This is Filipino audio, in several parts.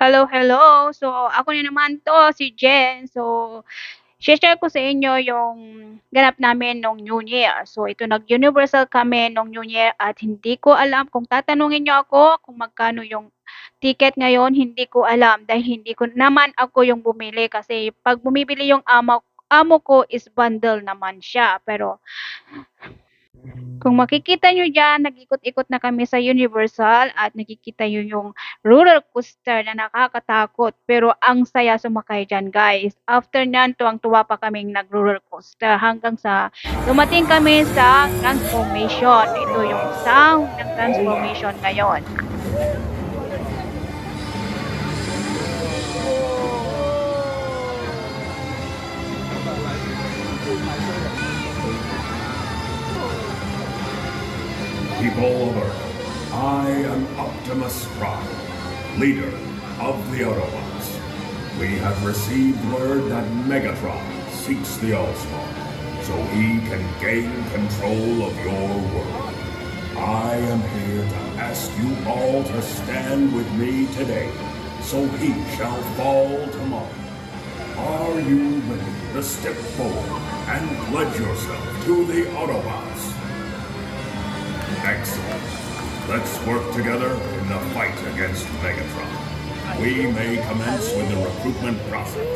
Hello, hello. So, ako na naman 'to, si Jen. So, share ko sa inyo yung ganap namin nung New Year. So, ito nag-Universal kami nung New Year at hindi ko alam kung tatanungin niyo ako kung magkano yung ticket ngayon, hindi ko alam dahil hindi ko naman ako yung bumili kasi 'pag bumibili yung amo amo ko is bundle naman siya. Pero kung makikita nyo diyan, nag-ikot-ikot na kami sa Universal at nakikita nyo yung roller coaster na nakakatakot. Pero ang saya sumakay diyan, guys. After nyan, tuwang-tuwa pa kaming nag-roller coaster hanggang sa dumating kami sa transformation. Ito yung sound ng transformation ngayon. People of Earth, I am Optimus Prime, leader of the Autobots. We have received word that Megatron seeks the Allspawn, so he can gain control of your world. I am here to ask you all to stand with me today, so he shall fall tomorrow. Are you ready to step forward and pledge yourself to the Autobots? Excellent. Let's work together in the fight against Megatron. We may commence with the recruitment process.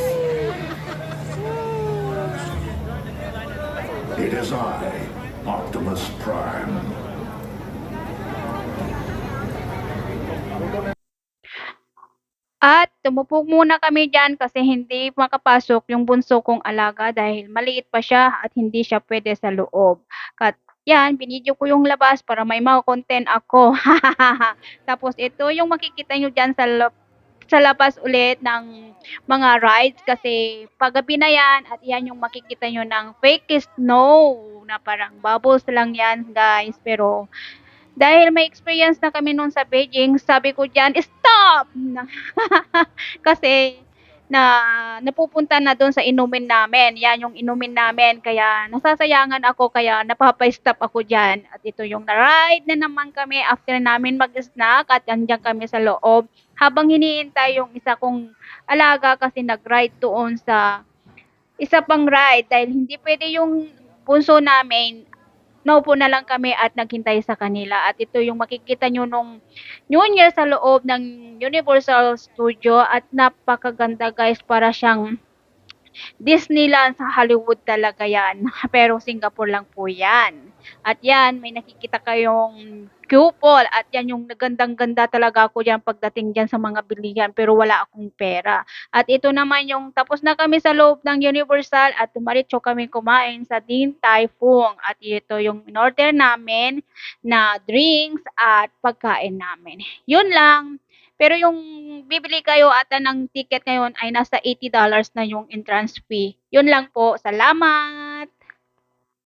It is I, Optimus Prime. At tumupog muna kami diyan kasi hindi makapasok yung bunso kong alaga dahil maliit pa siya at hindi siya pwede sa loob. Kat yan, binidyo ko yung labas para may content ako. Tapos ito yung makikita nyo diyan sa labas ulit ng mga rides kasi paggabi na yan at yan yung makikita nyo ng fake snow na parang bubbles lang yan, guys. Pero dahil may experience na kami noon sa Beijing, sabi ko diyan, "Stop!" Kasi napupunta na doon sa inumin namin. Yan yung inumin namin kaya nasasayangan ako kaya napapa-stop ako diyan. At ito yung na-ride na naman kami after namin mag-snack at andiyan kami sa loob habang hinihintay yung isa kong alaga kasi nag-ride doon sa isa pang ride dahil hindi pwede yung bunso namin naupo na lang kami at naghintay sa kanila at ito yung makikita nyo nung New Year sa loob ng Universal Studio at napakaganda, guys, para siyang Disneyland sa Hollywood talaga yan. Pero Singapore lang po yan. At yan, may nakikita kayong coupon at yan yung nagandang-ganda talaga ako diyan pagdating diyan sa mga bilihan pero wala akong pera. At ito naman yung tapos na kami sa loob ng Universal at tumaritso kami kumain sa Din Tai Fung at ito yung in-order namin na drinks at pagkain namin. Yun lang. Pero yung bibili kayo ata ng ticket ngayon ay nasa $80 na yung entrance fee. Yun lang po. Salamat!